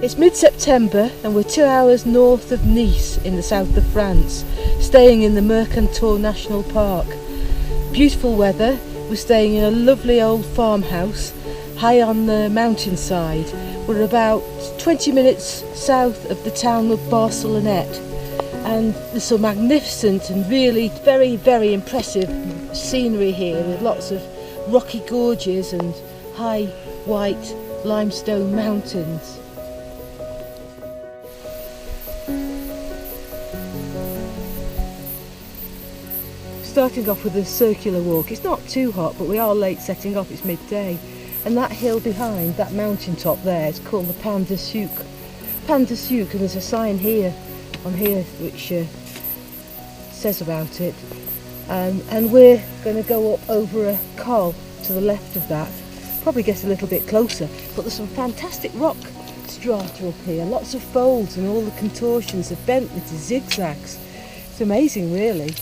It's mid-September and we're 2 hours north of Nice in the south of France, staying in the Mercantour National Park. Beautiful weather, we're staying in a lovely old farmhouse high on the mountainside. We're about 20 minutes south of the town of Barcelonette, and there's some magnificent and really very, very impressive scenery here with lots of rocky gorges and high white limestone mountains. Starting off with a circular walk. It's not too hot, but we are late setting off, it's midday. And that hill behind, that mountain top there, is called the Pan de Sucre. Pan de Sucre, and there's a sign here, on here, which says about it. And we're going to go up over a col to the left of that, probably get a little bit closer, but there's some fantastic rock strata up here, lots of folds and all the contortions are bent into zigzags. It's amazing really.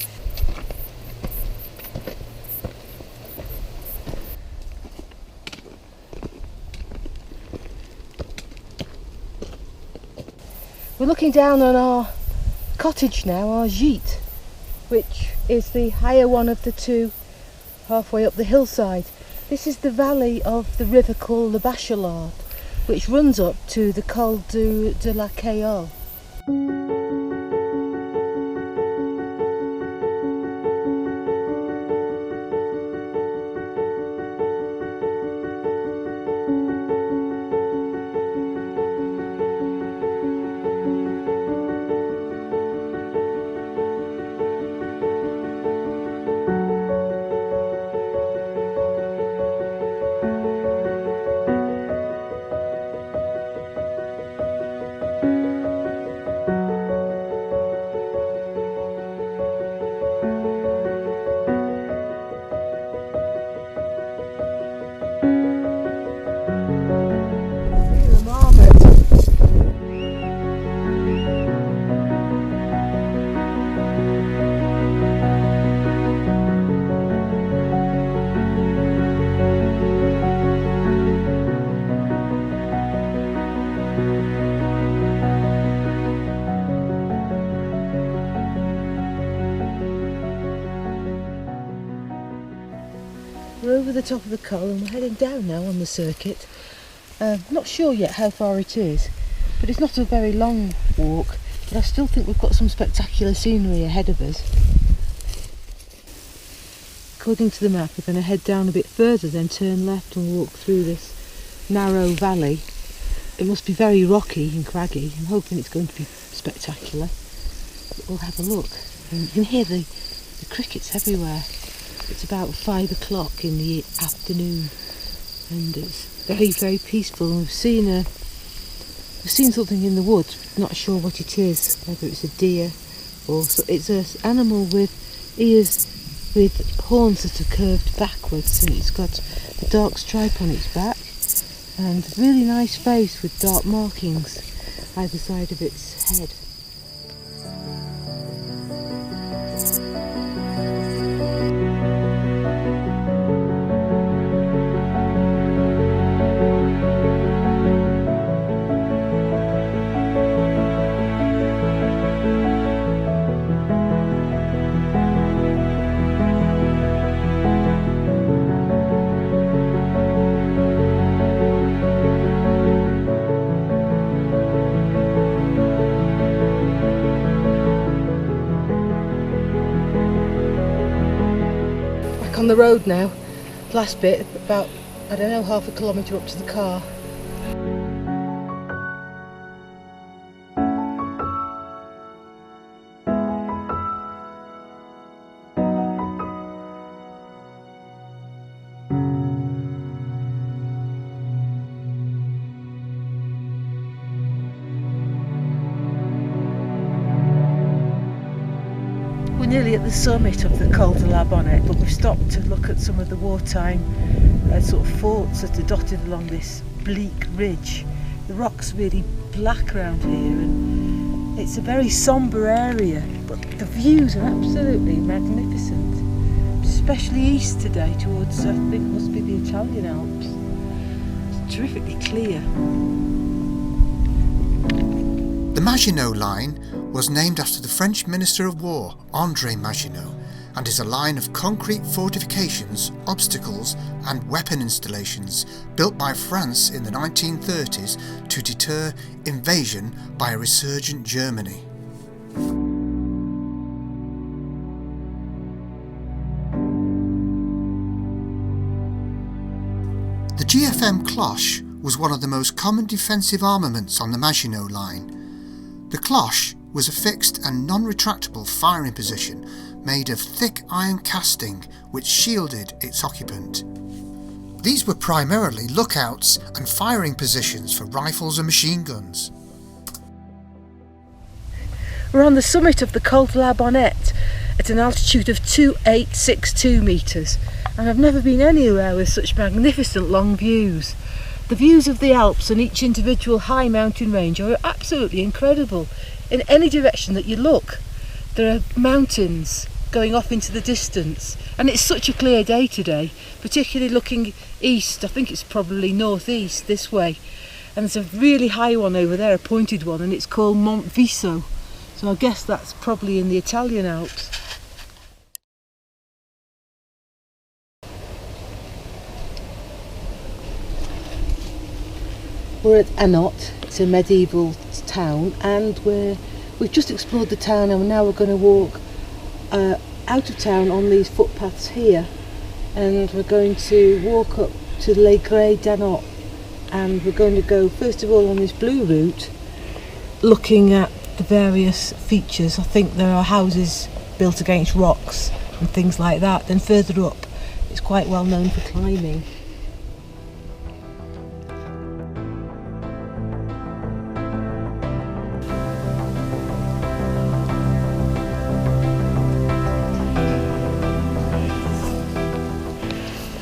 We're looking down on our cottage now, our gîte, which is the higher one of the two, halfway up the hillside. This is the valley of the river called the Barcelonette, which runs up to the Col de la Cayolle. We're over the top of the col and we're heading down now on the circuit. Not sure yet how far it is, but it's not a very long walk, but I still think we've got some spectacular scenery ahead of us. According to the map, we're going to head down a bit further, then turn left and walk through this narrow valley. It must be very rocky and craggy. I'm hoping it's going to be spectacular. But we'll have a look. And you can hear the crickets everywhere. It's about 5 o'clock in the afternoon and it's very, very peaceful. And we've seen something in the woods, not sure what it is, whether it's a deer or it's an animal with ears with horns that are curved backwards, and it's got a dark stripe on its back and a really nice face with dark markings either side of its head. On the road now, last bit, about, I don't know, half a kilometre up to the car. Nearly at the summit of the Col de la Bonnet, but we've stopped to look at some of the wartime sort of forts that are dotted along this bleak ridge. The rock's really black around here and it's a very sombre area, but the views are absolutely magnificent. Just especially east today towards, I think must be the Italian Alps. It's terrifically clear. The Maginot Line was named after the French Minister of War, André Maginot, and is a line of concrete fortifications, obstacles and weapon installations built by France in the 1930s to deter invasion by a resurgent Germany. The GFM cloche was one of the most common defensive armaments on the Maginot Line. The cloche was a fixed and non-retractable firing position made of thick iron casting which shielded its occupant. These were primarily lookouts and firing positions for rifles and machine guns. We're on the summit of the Col de la Barcelonette at an altitude of 2862 metres, and I've never been anywhere with such magnificent long views. The views of the Alps and each individual high mountain range are absolutely incredible. In any direction that you look, there are mountains going off into the distance, and it's such a clear day today, particularly looking east. I think it's probably northeast this way, and there's a really high one over there, a pointed one, and it's called Mont, so I guess that's probably in the Italian Alps. We're at Annot. It's a medieval town, and we've just explored the town, and now we're going to walk out of town on these footpaths here, and we're going to walk up to Les Grès d'Annot, and we're going to go first of all on this blue route looking at the various features. I think there are houses built against rocks and things like that. Then further up it's quite well known for climbing.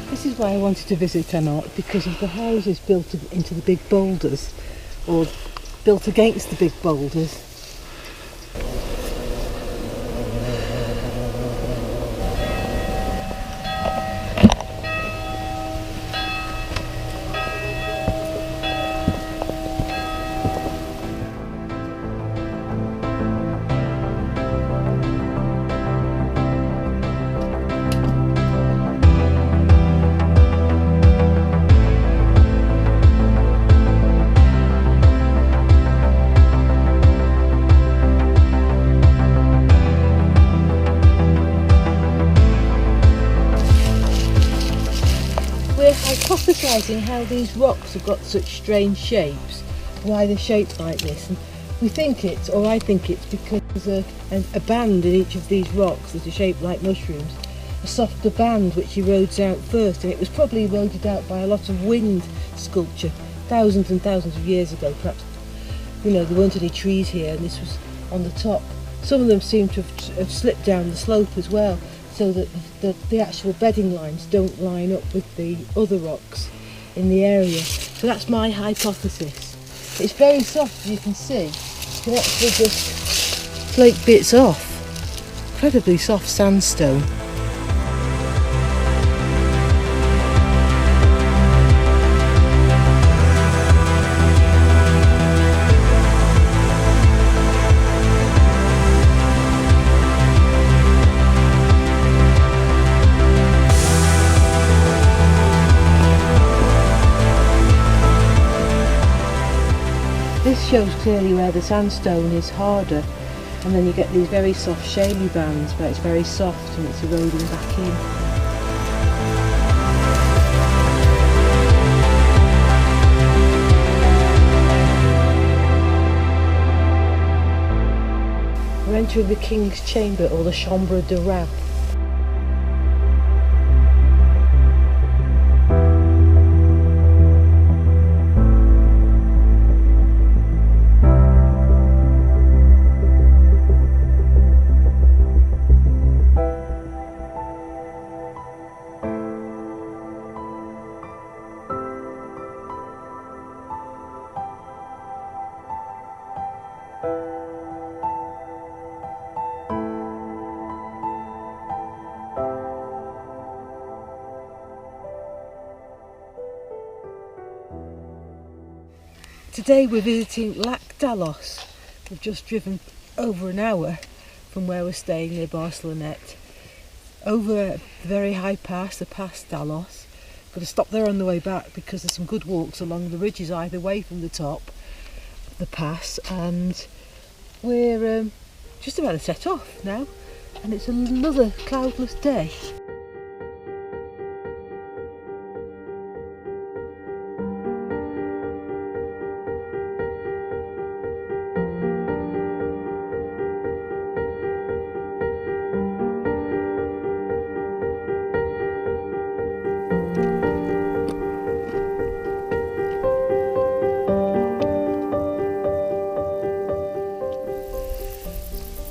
This is why I wanted to visit Annot, because of the houses built into the big boulders, or built against the big boulders. Hypothesising how these rocks have got such strange shapes, why they're shaped like this, and I think it's because there's a band in each of these rocks that are shaped like mushrooms, a softer band which erodes out first, and it was probably eroded out by a lot of wind sculpture thousands and thousands of years ago. Perhaps, there weren't any trees here and this was on the top. Some of them seem to have slipped down the slope as well, so that the actual bedding lines don't line up with the other rocks in the area. So that's my hypothesis. It's very soft, as you can see. You can actually just flake bits off. Incredibly soft sandstone. This shows clearly where the sandstone is harder, and then you get these very soft shaly bands where it's very soft and it's eroding back in. We're entering the King's Chamber, or the Chambre de Wrath. Today we're visiting Lac d'Allos. We've just driven over an hour from where we're staying near Barcelonette, over a very high pass, the Pass d'Allos. Got to stop there on the way back because there's some good walks along the ridges either way from the top of the pass, and we're just about to set off now, and it's another cloudless day.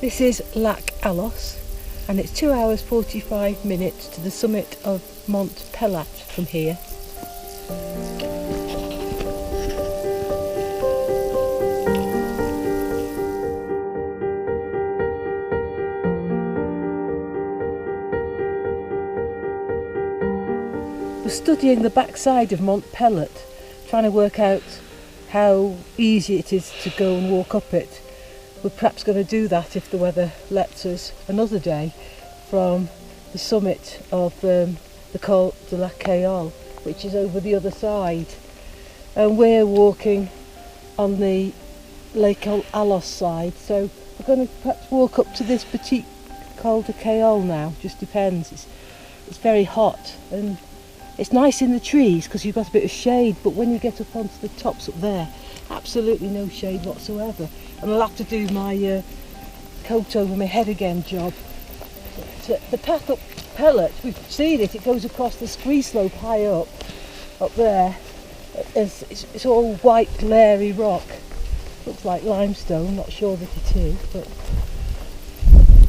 This is Lac d'Allos, and it's 2 hours 45 minutes to the summit of Mont Pelat from here. We're studying the backside of Mont Pelat, trying to work out how easy it is to go and walk up it. We're perhaps going to do that if the weather lets us another day from the summit of the Col de la Cayolle, which is over the other side. And we're walking on the Lake Allos side, so we're going to perhaps walk up to this petite Col de Cayolle now, just depends. It's very hot and it's nice in the trees because you've got a bit of shade, but when you get up onto the tops up there, absolutely no shade whatsoever. And I'll have to do my coat over my head again job. But, the path up Pelat, we've seen it, it goes across the scree slope high up there. It's all white glary rock. Looks like limestone, not sure that it is, but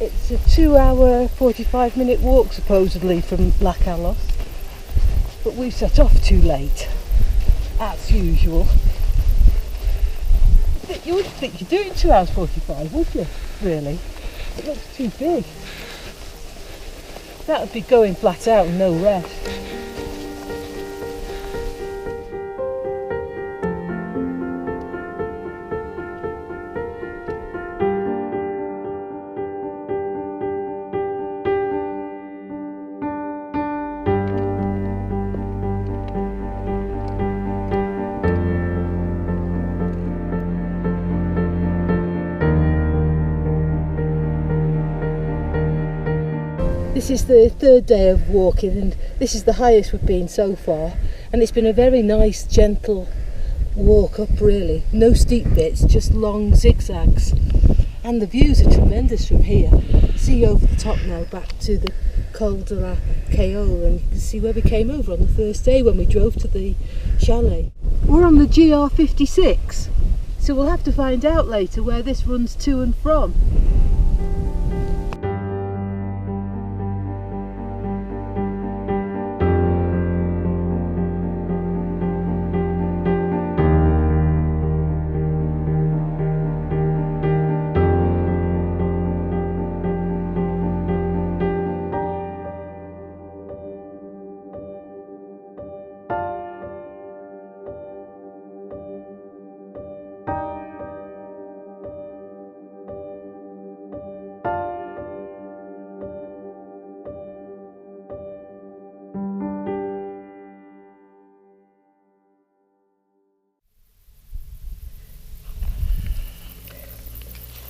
it's a 2 hour 45 minute walk supposedly from Lac d'Allos. But we've set off too late, as usual. You wouldn't think you're doing 2 hours 45, would you? Really? It looks too big. That would be going flat out and no rest. This is the third day of walking, and this is the highest we've been so far, and it's been a very nice gentle walk up really. No steep bits, just long zigzags, and the views are tremendous from here. See over the top now back to the Col de la Cayolle, and you can see where we came over on the first day when we drove to the chalet. We're on the GR56, so we'll have to find out later where this runs to and from.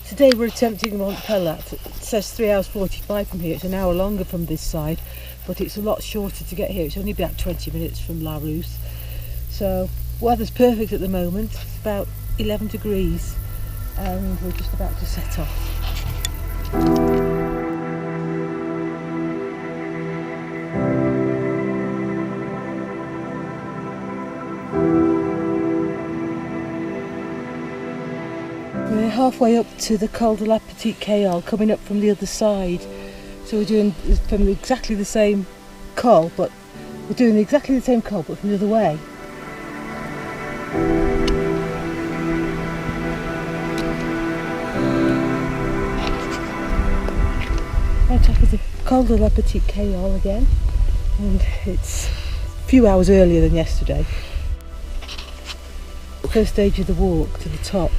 Today we're attempting Mont Pelat. It says 3 hours 45 from here. It's an hour longer from this side, but it's a lot shorter to get here. It's only about 20 minutes from La Rousse. So weather's perfect at the moment. It's about 11 degrees and we're just about to set off. We're halfway up to the Col de la Petite Cayolle, coming up from the other side. So we're doing from exactly the same col, but we're doing exactly the same col, but from the other way. On top of the Col de la Petite Cayolle again, and it's a few hours earlier than yesterday. first stage of the walk to the top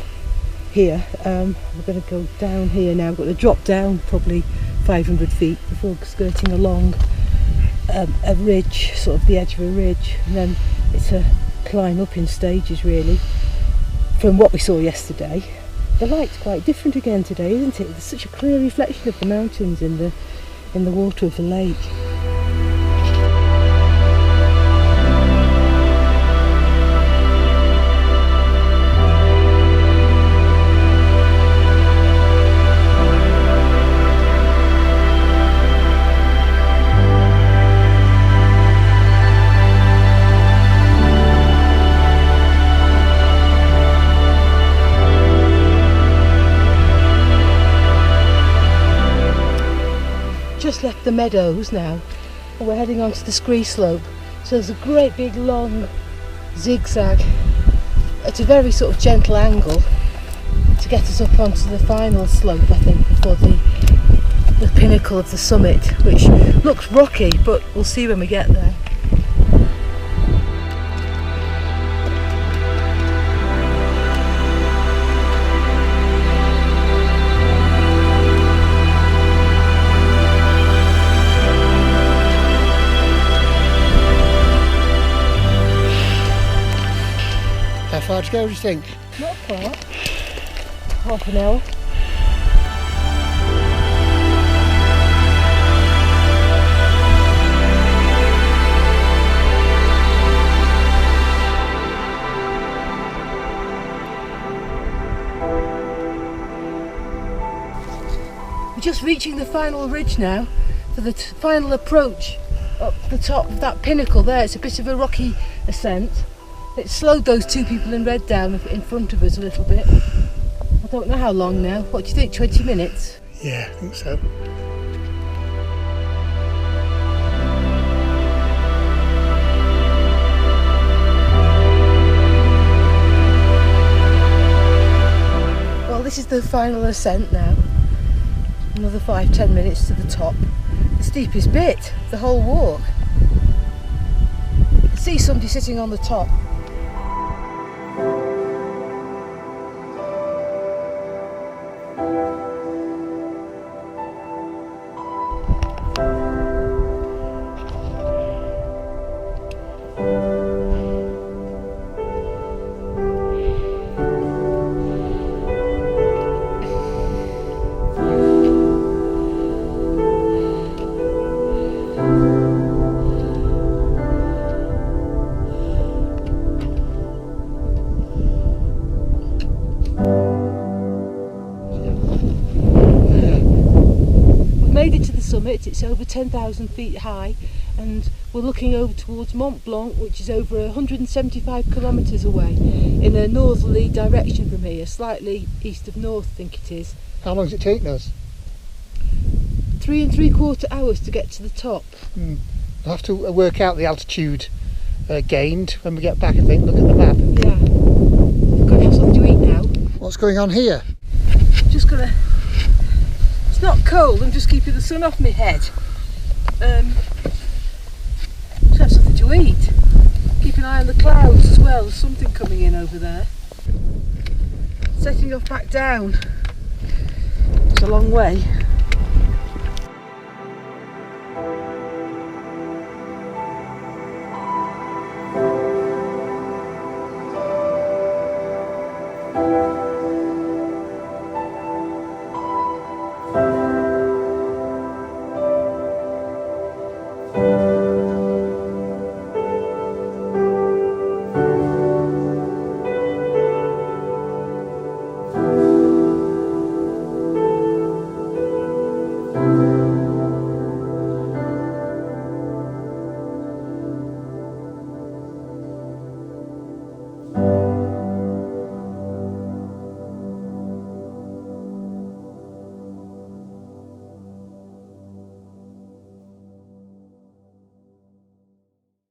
here. We're going to go down here now. We're going to drop down probably 500 feet before skirting along a ridge, sort of the edge of a ridge, and then it's a climb up in stages really from what we saw yesterday. The light's quite different again today, isn't it? There's such a clear reflection of the mountains in the water of the lake. Just left the meadows now and we're heading onto the scree slope, so there's a great big long zigzag at a very sort of gentle angle to get us up onto the final slope, I think, before the pinnacle of the summit, which looks rocky, but we'll see when we get there. How far to go, do you think? Not far. Half an hour. We're just reaching the final ridge now for the final approach up the top of that pinnacle there. It's a bit of a rocky ascent. It slowed those two people in red down in front of us a little bit. I don't know how long now. What do you think, 20 minutes? Yeah, I think so. Well, this is the final ascent now. Another 5-10 minutes to the top. The steepest bit, the whole walk. I see somebody sitting on the top. Made it to the summit. It's over 10,000 feet high and we're looking over towards Mont Blanc, which is over 175 kilometres away in a northerly direction from here, slightly east of north I think it is. How long has it taken us? 3 3/4 hours to get to the top. We'll have to work out the altitude gained when we get back, I think. Look at the map. Yeah. We've got to have something to eat now. What's going on here? Just gonna... It's not cold, I'm just keeping the sun off my head. Just have something to eat. Keep an eye on the clouds as well, there's something coming in over there. Setting off back down. It's a long way.